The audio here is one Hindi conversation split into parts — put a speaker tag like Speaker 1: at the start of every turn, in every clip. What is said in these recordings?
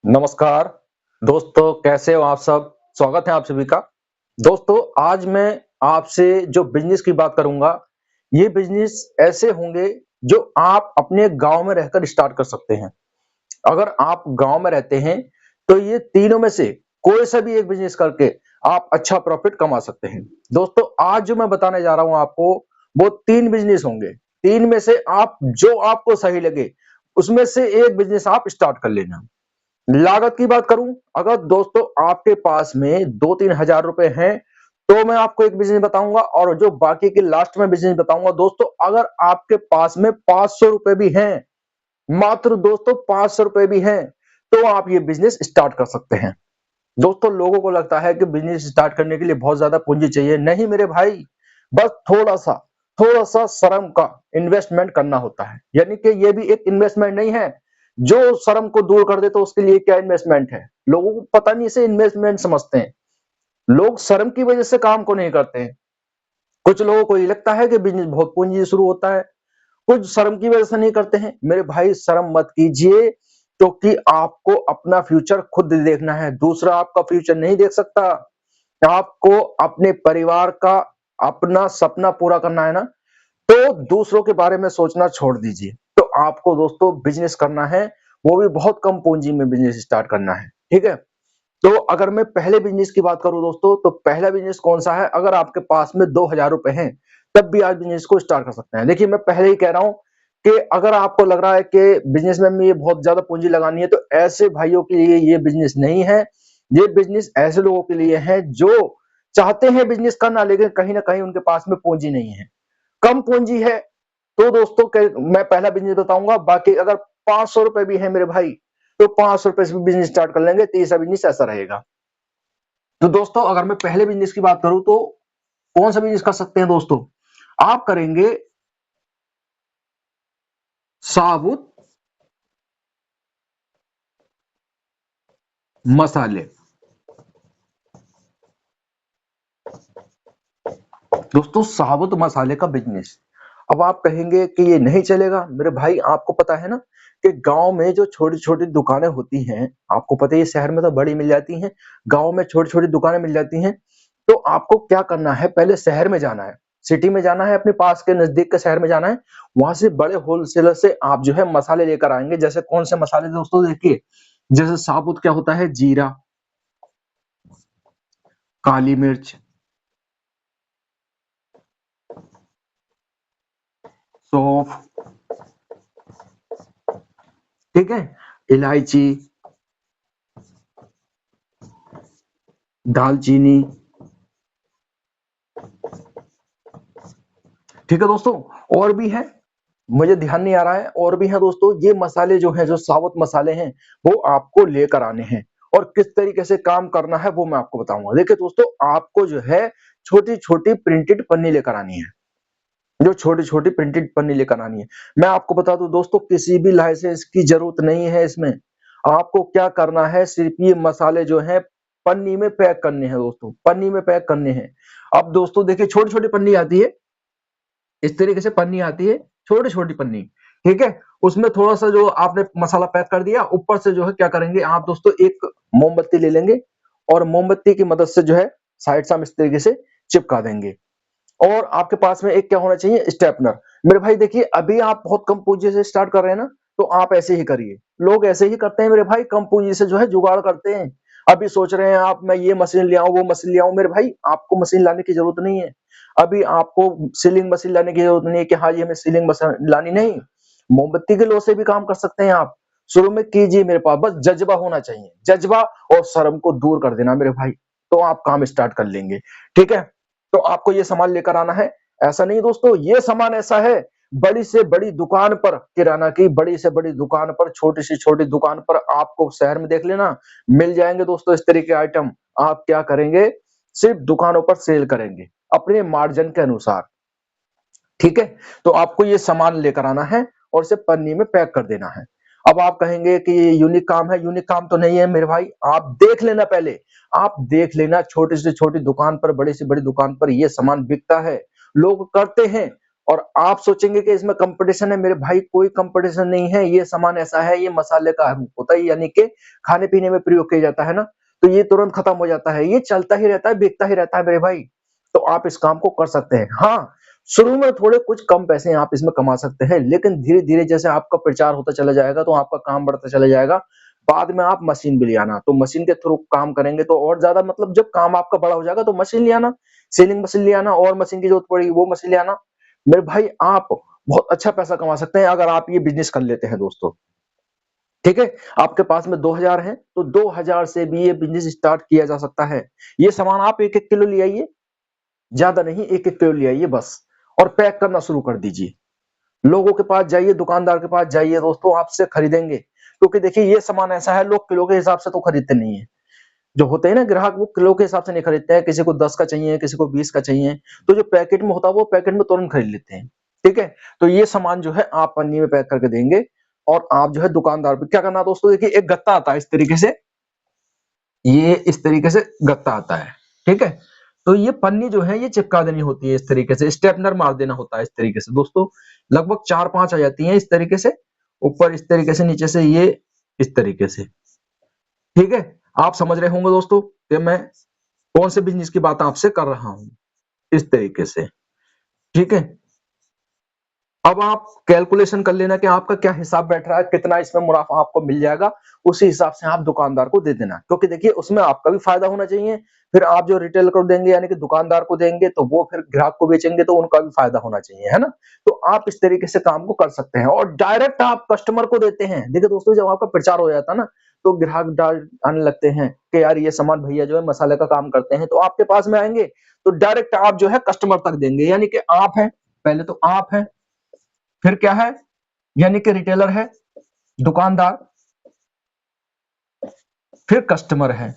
Speaker 1: नमस्कार दोस्तों, कैसे हो आप सब। स्वागत है आप सभी का। दोस्तों, आज मैं आपसे जो बिजनेस की बात करूंगा, ये बिजनेस ऐसे होंगे जो आप अपने गांव में रहकर स्टार्ट कर सकते हैं। अगर आप गांव में रहते हैं तो ये तीनों में से कोई सा भी एक बिजनेस करके आप अच्छा प्रॉफिट कमा सकते हैं। दोस्तों, आज जो मैं बताने जा रहा हूं आपको, वो तीन बिजनेस होंगे। तीन में से आप जो आपको सही लगे उसमें से एक बिजनेस आप स्टार्ट कर लेना। लागत की बात करूं, अगर दोस्तों आपके पास में 2-3 हजार रुपए हैं तो मैं आपको एक बिजनेस बताऊंगा, और जो बाकी के लास्ट में बिजनेस बताऊंगा। दोस्तों, अगर आपके पास में 500 रुपए भी हैं, मात्र दोस्तों 500 रुपए भी हैं, तो आप ये बिजनेस स्टार्ट कर सकते हैं। दोस्तों, लोगों को लगता है कि बिजनेस स्टार्ट करने के लिए बहुत ज्यादा पूंजी चाहिए। नहीं मेरे भाई, बस थोड़ा सा शर्म का इन्वेस्टमेंट करना होता है। यानी कि ये भी एक इन्वेस्टमेंट नहीं है। जो शर्म को दूर कर दे तो उसके लिए क्या इन्वेस्टमेंट है। लोगों को पता नहीं, इसे इन्वेस्टमेंट समझते हैं। लोग शर्म की वजह से काम को नहीं करते हैं। कुछ लोगों को ये लगता है कि बिजनेस बहुत पूंजी से शुरू होता है, कुछ शर्म की वजह से नहीं करते हैं। मेरे भाई, शर्म मत कीजिए, क्योंकि आपको अपना फ्यूचर खुद देखना है, दूसरा आपका फ्यूचर नहीं देख सकता। आपको अपने परिवार का अपना सपना पूरा करना है ना, तो दूसरों के बारे में सोचना छोड़ दीजिए। तो आपको दोस्तों बिजनेस करना है, वो भी बहुत कम पूंजी में बिजनेस स्टार्ट करना है। ठीक है। तो अगर मैं पहले बिजनेस की बात करूं दोस्तों, तो पहला बिजनेस कौन सा है। अगर आपके पास में 2,000 रुपए हैं तब भी आज बिजनेस को स्टार्ट कर सकते हैं। देखिए, मैं पहले ही कह रहा हूं कि अगर आपको लग रहा है कि बिजनेस में ये बहुत ज्यादा पूंजी लगानी है, तो ऐसे भाइयों के लिए ये बिजनेस नहीं है। ये बिजनेस ऐसे लोगों के लिए है जो चाहते हैं बिजनेस करना, लेकिन कहीं ना कहीं उनके पास में पूंजी नहीं है, कम पूंजी है। तो दोस्तों, मैं पहला बिजनेस बताऊंगा। बाकी अगर 500 रुपए भी है मेरे भाई, तो 500 रुपए से भी बिजनेस स्टार्ट कर लेंगे। तीसरा बिजनेस ऐसा रहेगा। तो दोस्तों, अगर मैं पहले बिजनेस की बात करूं तो कौन सा बिजनेस कर सकते हैं दोस्तों। आप करेंगे साबुत मसाले। दोस्तों, साबुत मसाले का बिजनेस। अब आप कहेंगे कि ये नहीं चलेगा। मेरे भाई, आपको पता है ना कि गांव में जो छोटी छोटी दुकानें होती हैं, आपको पता है ये शहर में तो बड़ी मिल जाती हैं, गांव में छोटी छोटी दुकानें मिल जाती हैं। तो आपको क्या करना है, पहले शहर में जाना है, सिटी में जाना है, अपने पास के नजदीक के शहर में जाना है। वहां से बड़े होलसेलर से आप जो है मसाले लेकर आएंगे। जैसे कौन से मसाले दोस्तों, देखिए, जैसे साबुत क्या होता है, जीरा, काली मिर्च, सौंफ, ठीक है, इलायची, दालचीनी। ठीक है दोस्तों, और भी है, मुझे ध्यान नहीं आ रहा है, और भी है दोस्तों। ये मसाले जो है, जो साबुत मसाले हैं, वो आपको लेकर आने हैं, और किस तरीके से काम करना है वो मैं आपको बताऊंगा। देखिए दोस्तों, आपको जो है छोटी छोटी प्रिंटेड पन्नी लेकर आनी है। जो छोटी छोटी प्रिंटेड पन्नी लेकर आनी है। मैं आपको बता दूं दोस्तों, किसी भी लाइसेंस की जरूरत नहीं है इसमें। आपको क्या करना है, सिर्फ ये मसाले जो है पन्नी में पैक करने हैं दोस्तों, पन्नी में पैक करने हैं। अब दोस्तों देखिए, छोटी छोटी पन्नी आती है, इस तरीके से पन्नी आती है, छोटी छोटी पन्नी। ठीक है। उसमें थोड़ा सा जो आपने मसाला पैक कर दिया, ऊपर से जो है क्या करेंगे आप दोस्तों, एक मोमबत्ती ले लेंगे, और मोमबत्ती की मदद से जो है साइड से हम इस तरीके से चिपका देंगे। और आपके पास में एक क्या होना चाहिए, स्टेपनर। मेरे भाई देखिए, अभी आप बहुत कम पूंजी से स्टार्ट कर रहे हैं ना, तो आप ऐसे ही करिए। लोग ऐसे ही करते हैं मेरे भाई, कम पूंजी से जो है जुगाड़ करते हैं। अभी सोच रहे हैं आप, मैं ये मशीन ले आऊं, वो मशीन ले आऊं। मेरे भाई, आपको मशीन लाने की जरूरत नहीं है। अभी आपको सीलिंग मशीन लाने की जरूरत नहीं है कि हाँ ये हमें सीलिंग मशीन लानी नहीं। मोमबत्ती के लो से भी काम कर सकते हैं आप। शुरू में कीजिए, मेरे पास बस जज्बा होना चाहिए, जज्बा और शर्म को दूर कर देना मेरे भाई, तो आप काम स्टार्ट कर लेंगे। ठीक है। तो आपको ये सामान लेकर आना है। ऐसा नहीं दोस्तों, ये सामान ऐसा है, बड़ी से बड़ी दुकान पर, किराना की बड़ी से बड़ी दुकान पर, छोटी से छोटी दुकान पर आपको शहर में देख लेना, मिल जाएंगे दोस्तों इस तरह के आइटम। आप क्या करेंगे, सिर्फ दुकानों पर सेल करेंगे अपने मार्जिन के अनुसार। ठीक है। तो आपको ये सामान लेकर आना है और इसे पन्नी में पैक कर देना है। अब आप कहेंगे कि ये यूनिक काम है। यूनिक काम तो नहीं है मेरे भाई, आप देख लेना पहले। आप देख लेना, छोटी से छोटी दुकान पर, बड़ी से बड़ी दुकान पर ये सामान बिकता है, लोग करते हैं। और आप सोचेंगे कि इसमें कंपटीशन है, मेरे भाई कोई कंपटीशन नहीं है। ये सामान ऐसा है, ये मसाले का होता है, यानी कि खाने पीने में प्रयोग किया जाता है ना, तो ये तुरंत खत्म हो जाता है, ये चलता ही रहता है, बिकता ही रहता है मेरे भाई। तो आप इस काम को कर सकते हैं। हाँ, शुरू में थोड़े कुछ कम पैसे आप इसमें कमा सकते हैं, लेकिन धीरे धीरे जैसे आपका प्रचार होता चला जाएगा तो आपका काम बढ़ता चला जाएगा। बाद में आप मशीन भी ले आना, तो मशीन के थ्रू काम करेंगे तो और ज्यादा, मतलब जब काम आपका बड़ा हो जाएगा तो मशीन ले आना, सेलिंग मशीन ले आना, और मशीन की जरूरत पड़ेगी वो मशीन ले आना। मेरे भाई आप बहुत अच्छा पैसा कमा सकते हैं अगर आप ये बिजनेस कर लेते हैं दोस्तों। ठीक है, आपके पास में 2000 है तो 2000 से भी ये बिजनेस स्टार्ट किया जा सकता है। ये सामान आप एक एक किलो ले आइए, ज्यादा नहीं, एक एक किलो ले आइए बस, और पैक करना शुरू कर दीजिए। लोगों के पास जाइए, दुकानदार के पास जाइए दोस्तों, आपसे खरीदेंगे, क्योंकि देखिए ये सामान ऐसा है, लोग किलो के हिसाब से तो खरीदते नहीं है। जो होते हैं ना ग्राहक, वो किलो के हिसाब से नहीं खरीदते हैं, किसी को 10 का चाहिए, किसी को 20 का चाहिए, तो जो पैकेट में होता है वो पैकेट में तुरंत खरीद लेते हैं। ठीक है, तो ये सामान जो है आप पन्नी में पैक करके देंगे, और आप जो है दुकानदार पे क्या करना है दोस्तों, देखिए एक गत्ता आता है इस तरीके से, ये इस तरीके से गत्ता आता है। ठीक है, तो ये पन्नी जो है ये चिपका देनी होती है, इस तरीके से स्टेपनर मार देना होता है इस तरीके से दोस्तों। लगभग 4-5 आ जाती हैं इस तरीके से, ऊपर इस तरीके से, नीचे से ये इस तरीके से। ठीक है, आप समझ रहे होंगे दोस्तों कि मैं कौन से बिजनेस की बात आपसे कर रहा हूं, इस तरीके से। ठीक है, अब आप कैलकुलेशन कर लेना कि आपका क्या हिसाब बैठ रहा है, कितना इसमें मुनाफा आपको मिल जाएगा, उसी हिसाब से आप दुकानदार को दे देना, क्योंकि देखिए उसमें आपका भी फायदा होना चाहिए। फिर आप जो रिटेल को देंगे, यानी कि दुकानदार को देंगे, तो वो फिर ग्राहक को बेचेंगे, तो उनका भी फायदा होना चाहिए, है ना। तो आप इस तरीके से काम को कर सकते हैं, और डायरेक्ट आप कस्टमर को देते हैं। देखिए दोस्तों, जब आपका प्रचार हो जाता है ना, तो ग्राहक आने लगते हैं कि यार ये सामान भैया जो है मसाले का काम करते हैं, तो आपके पास में आएंगे, तो डायरेक्ट आप जो है कस्टमर तक देंगे, यानी कि आप हैं, पहले तो आप हैं, फिर क्या है, यानी कि रिटेलर है, दुकानदार, फिर कस्टमर है।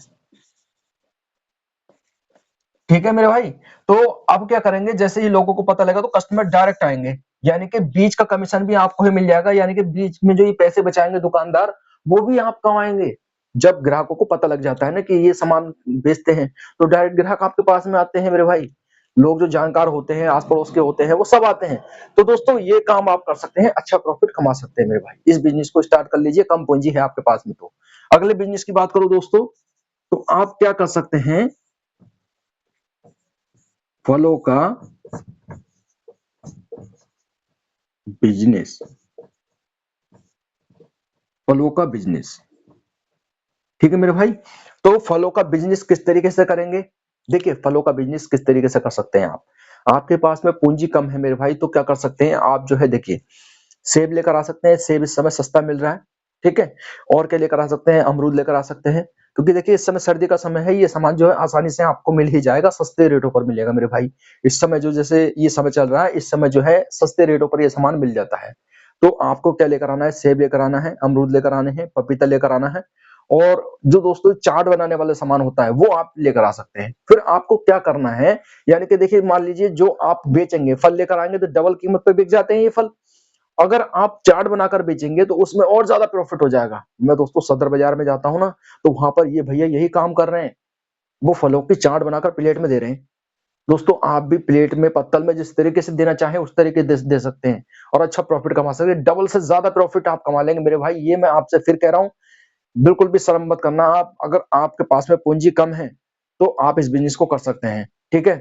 Speaker 1: ठीक है मेरे भाई, तो अब क्या करेंगे, जैसे ही लोगों को पता लगा तो कस्टमर डायरेक्ट आएंगे, यानी कि बीच का कमीशन भी आपको ही मिल जाएगा, यानी कि बीच में जो ये पैसे बचाएंगे दुकानदार, वो भी आप कमाएंगे। जब ग्राहकों को पता लग जाता है ना कि ये सामान बेचते हैं, तो डायरेक्ट ग्राहक आपके पास में आते हैं मेरे भाई। लोग जो जानकार होते हैं, आस पड़ोस के होते हैं, वो सब आते हैं। तो दोस्तों ये काम आप कर सकते हैं, अच्छा प्रॉफिट कमा सकते हैं मेरे भाई। इस बिजनेस को स्टार्ट कर लीजिए, कम पूंजी है आपके पास में तो। अगले बिजनेस की बात करूं दोस्तों, तो आप क्या कर सकते हैं, फलों का बिजनेस, फलों का बिजनेस। ठीक है मेरे भाई, तो फलों का बिजनेस किस तरीके से करेंगे, देखिए फलों का बिजनेस किस तरीके से कर सकते हैं आप। आपके पास में पूंजी कम है मेरे भाई, तो क्या कर सकते हैं आप, जो है देखिए सेब लेकर आ सकते हैं, सेब इस समय सस्ता मिल रहा है। ठीक है, और क्या लेकर आ सकते हैं, अमरूद लेकर आ सकते हैं, क्योंकि देखिए इस समय सर्दी का समय है, ये सामान जो है आसानी से आपको मिल ही जाएगा, सस्ते रेटों पर मिलेगा मेरे भाई। इस समय जो जैसे ये समय चल रहा है, इस समय जो है सस्ते रेटों पर ये सामान मिल जाता है। तो आपको क्या लेकर आना है, सेब लेकर आना है, अमरूद लेकर आने हैं, पपीता लेकर आना है, और जो दोस्तों चाट बनाने वाला सामान होता है वो आप लेकर आ सकते हैं। फिर आपको क्या करना है, यानी कि देखिए मान लीजिए जो आप बेचेंगे, फल लेकर आएंगे तो डबल कीमत पे बिक जाते हैं ये फल। अगर आप चाट बनाकर बेचेंगे तो उसमें और ज्यादा प्रॉफिट हो जाएगा। मैं दोस्तों सदर बाजार में जाता हूँ ना, तो वहां पर ये भैया यही काम कर रहे हैं, वो फलों की चाट बनाकर प्लेट में दे रहे हैं। दोस्तों आप भी प्लेट में, पत्तल में, जिस तरीके से देना चाहें उस तरीके दे सकते हैं, और अच्छा प्रॉफिट कमा सकते हैं, डबल से ज्यादा प्रॉफिट आप कमा लेंगे मेरे भाई। ये मैं आपसे फिर कह रहा हूँ, बिल्कुल भी शर्म मत करना। आप अगर आपके पास में पूंजी कम है तो आप इस बिजनेस को कर सकते हैं। ठीक है,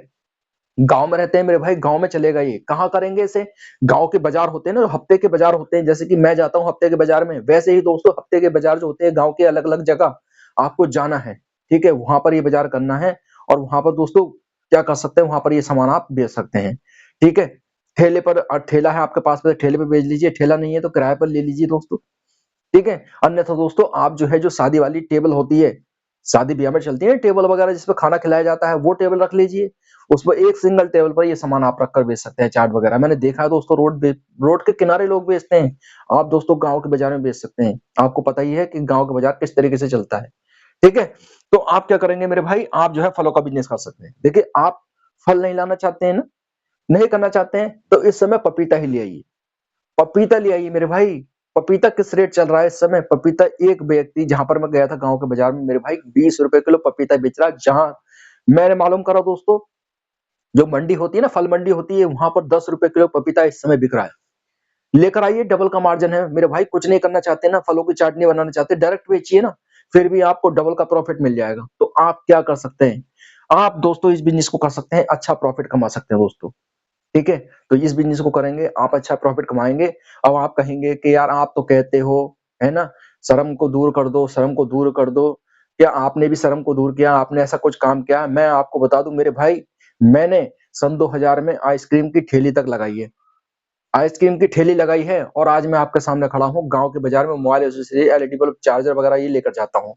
Speaker 1: गांव में रहते हैं मेरे भाई, गांव में चलेगा ये, कहाँ करेंगे इसे, गांव के बाजार होते हैं ना, हफ्ते के बाजार होते हैं, जैसे कि मैं जाता हूँ हफ्ते के बाजार में, वैसे ही दोस्तों हफ्ते के बाजार जो होते हैं गांव के अलग अलग जगह आपको जाना है। ठीक है, वहां पर ये बाजार करना है, और वहां पर दोस्तों क्या कर सकते हैं, वहां पर ये सामान आप बेच सकते हैं। ठीक है, ठेले पर, ठेला है आपके पास में, ठेले पे बेच लीजिए, ठेला नहीं है तो किराए पर ले लीजिए दोस्तों। ठीक है, अन्यथा दोस्तों आप जो है, जो शादी वाली टेबल होती है, शादी ब्याह में चलती है टेबल वगैरह जिसपे खाना खिलाया जाता है, वो टेबल रख लीजिए। उस पर एक सिंगल टेबल पर ये सामान आप रखकर बेच सकते हैं, चाट वगैरह। मैंने देखा है दोस्तों, रोड के किनारे लोग बेचते हैं। आप दोस्तों गांव के बाजार में बेच सकते हैं, आपको पता ही है कि गांव का बाजार किस तरीके से चलता है। ठीक है, तो आप क्या करेंगे मेरे भाई, आप जो है फलों का बिजनेस कर सकते हैं। देखिए आप फल नहीं लाना चाहते हैं ना, नहीं करना चाहते हैं, तो इस समय पपीता ही ले आइए, पपीता ले आइए मेरे भाई। पपीता किस रेट चल रहा है इस समय, पपीता एक व्यक्ति, जहां पर मैं गया था गांव के बाजार में मेरे भाई, 20 रुपए किलो पपीता बेच रहा है। जहां मैंने मालूम करा दोस्तों, जो मंडी होती है ना, फल मंडी होती है, वहां पर 10 रुपए किलो पपीता इस समय बिक रहा है। लेकर आइए, डबल का मार्जिन है मेरे भाई। कुछ नहीं करना चाहते ना, फलों की चाटनी बनाना चाहते, डायरेक्ट बेचिए ना, फिर भी आपको डबल का प्रॉफिट मिल जाएगा। तो आप क्या कर सकते हैं, आप दोस्तों इस बिजनेस को कर सकते हैं, अच्छा प्रॉफिट कमा सकते हैं दोस्तों। ठीक है, तो इस बिजनेस को करेंगे आप, अच्छा प्रॉफिट कमाएंगे। अब आप कहेंगे कि यार आप तो कहते हो, है ना, शर्म को दूर कर दो, शर्म को दूर कर दो। क्या आपने भी शर्म को दूर किया? आपने ऐसा कुछ काम किया? मैं आपको बता दूं मेरे भाई, मैंने सन 2000 में आइसक्रीम की ठेली तक लगाई है, आइसक्रीम की ठेली लगाई है, और आज मैं आपके सामने खड़ा हूँ गांव के बाजार में, mobile accessory, LED bulb, charger वगैरह ये लेकर जाता हूँ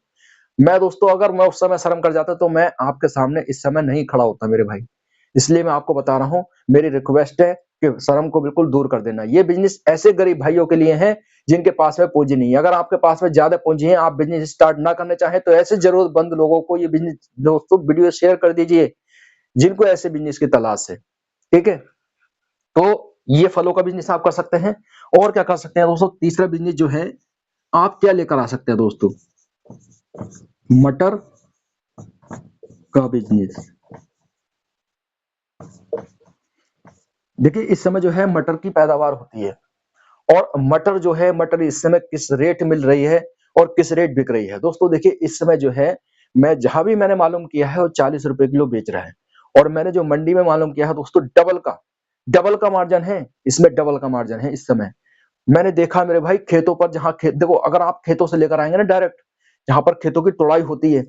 Speaker 1: मैं दोस्तों। अगर मैं उस समय शर्म कर जाता तो मैं आपके सामने इस समय नहीं खड़ा होता मेरे भाई। इसलिए मैं आपको बता रहा हूँ, मेरी रिक्वेस्ट है कि शर्म को बिल्कुल दूर कर देना। ये बिजनेस ऐसे गरीब भाइयों के लिए है जिनके पास में पूंजी नहीं है। अगर आपके पास में ज्यादा पूंजी है, आप बिजनेस स्टार्ट ना करना चाहें, तो ऐसे जरूरतमंद लोगों को ये बिजनेस दोस्तों वीडियो शेयर कर दीजिए, जिनको ऐसे बिजनेस की तलाश है। ठीक है, तो ये फलों का बिजनेस आप कर सकते हैं। और क्या कर सकते हैं दोस्तों, तीसरा बिजनेस जो है, आप क्या लेकर आ सकते हैं दोस्तों, मटर का बिजनेस। देखिए इस समय जो है मटर की पैदावार होती है, और मटर जो है, मटर इस समय किस रेट मिल रही है और किस रेट बिक रही है दोस्तों। देखिए इस समय जो है, मैं जहां भी मैंने मालूम किया है वो 40 रुपए किलो बेच रहा है, और मैंने जो मंडी में मालूम किया है दोस्तों, डबल का मार्जिन है इसमें, डबल का मार्जिन है इस समय। मैंने देखा मेरे भाई खेतों पर, जहां खेत देखो, अगर आप खेतों से लेकर आएंगे ना डायरेक्ट, जहां पर खेतों की तुड़ाई होती है,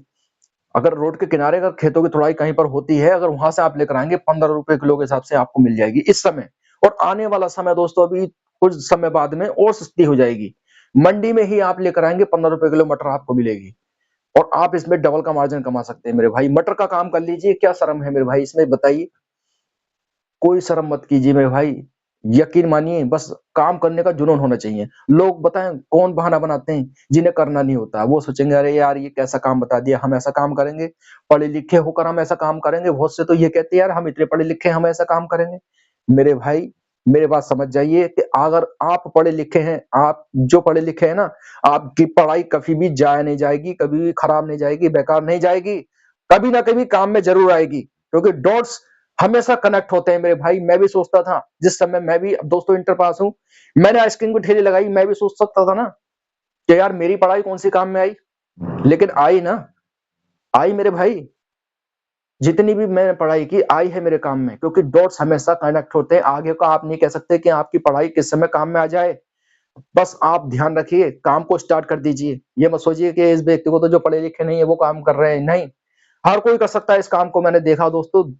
Speaker 1: अगर रोड के किनारे अगर खेतों की तुड़ाई कहीं पर होती है, अगर वहां से आप लेकर आएंगे, 15 रुपए किलो के हिसाब से आपको मिल जाएगी इस समय। और आने वाला समय दोस्तों, अभी कुछ समय बाद में और सस्ती हो जाएगी। मंडी में ही आप लेकर आएंगे, 15 रुपए किलो मटर आपको मिलेगी, और आप इसमें डबल का मार्जिन कमा सकते हैं मेरे भाई। मटर का काम कर लीजिए, क्या शर्म है मेरे भाई इसमें, बताइए। कोई शर्म मत कीजिए मेरे भाई, यकीन मानिए, बस काम करने का जुनून होना चाहिए। लोग बताएं कौन बहाना बनाते हैं, जिन्हें करना नहीं होता, वो सोचेंगे अरे यार ये कैसा काम बता दिया, हम ऐसा काम करेंगे, पढ़े लिखे होकर हम ऐसा काम करेंगे। बहुत से तो ये कहते हैं यार हम इतने पढ़े लिखे हैं, हम ऐसा काम करेंगे। मेरे भाई, मेरे बात समझ जाइए कि अगर आप पढ़े लिखे हैं, आप जो पढ़े लिखे हैं ना, आपकी पढ़ाई कभी भी जाया नहीं जाएगी, कभी भी खराब नहीं जाएगी, बेकार नहीं जाएगी, कभी ना कभी काम में जरूर आएगी, क्योंकि डॉट्स हमेशा कनेक्ट होते हैं मेरे भाई। मैं भी सोचता था जिस समय मैं भी, अब दोस्तों इंटर पास हूँ, मैंने आइसक्रीम की ठेली लगाई, मैं भी सोच सकता था ना कि यार मेरी पढ़ाई कौन सी काम में आई, लेकिन आई ना, आई मेरे भाई। जितनी भी मैंने पढ़ाई की आई है मेरे काम में, क्योंकि डॉट्स हमेशा कनेक्ट होते हैं। आगे का आप नहीं कह सकते कि आपकी पढ़ाई किस समय काम में आ जाए। बस आप ध्यान रखिए, काम को स्टार्ट कर दीजिए। ये मत सोचिए कि इस व्यक्ति को तो जो पढ़े लिखे नहीं है वो काम कर रहे हैं, नहीं, हर कोई कर सकता है इस काम को। मैंने देखा दोस्तों,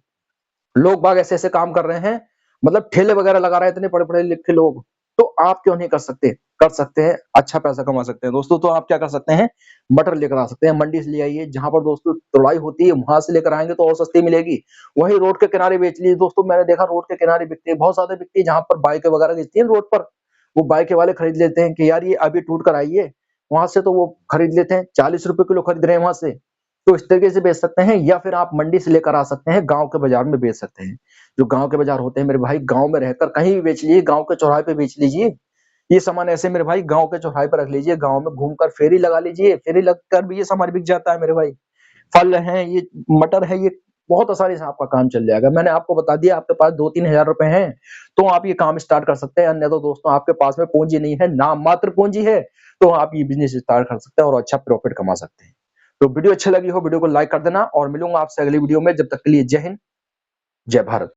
Speaker 1: लोग बाग ऐसे-ऐसे काम कर रहे हैं, मतलब ठेले वगैरह लगा रहे हैं इतने पढ़े-पढ़े लिखे लोग, तो आप क्यों नहीं कर सकते? कर सकते हैं, अच्छा पैसा कमा सकते हैं दोस्तों। तो आप क्या कर सकते हैं, मटर लेकर आ सकते हैं, मंडी से ले आइए, जहाँ पर दोस्तों तुड़ाई होती है, वहाँ से लेकर आएँगे तो और सस्ती मिलेगी। वहीं रोड के किनारे बेच लीजिए दोस्तों, मैंने देखा रोड के किनारे बिकती है, बहुत ज़्यादा बिकती है, जहाँ पर बाइकें वगैरह खींचती हैं रोड पर, वो बाइकें वाले खरीद लेते हैं कि यार ये अभी टूट कर आई है, वहाँ से तो वो खरीद लेते हैं, 40 रुपए किलो खरीद रहे हैं वहाँ से। तो इस तरीके से बेच सकते हैं, या फिर आप मंडी से लेकर आ सकते हैं, गाँव के बाजार में बेच सकते हैं। जो गाँव के बाजार होते हैं मेरे भाई, गाँव में रहकर कहीं भी बेच लीजिए, गाँव के चौराहे पे बेच लीजिए। ये सामान ऐसे मेरे भाई गाँव के चौराहे पे रख लीजिए, गाँव में घूमकर फेरी लगा लीजिए, फेरी लगकर भी ये सामान बिक जाता है मेरे भाई। फल हैं, ये मटर है, ये बहुत आसानी से आपका काम चल जाएगा। मैंने आपको बता दिया, आपके पास 2-3 हज़ार रुपए हैं, तो आप ये काम स्टार्ट कर सकते हैं। अन्य तो दोस्तों आपके पास में पूँजी नहीं है, नाम मात्र पूँजी है, तो आप ये बिज़नेस स्टार्ट कर सकते हैं और अच्छा प्रॉफिट कमा सकते हैं। तो वीडियो अच्छी लगी हो, वीडियो को लाइक कर देना, और मिलूँगा आपसे अगली वीडियो में। जब तक के लिए जय हिंद, जय भारत।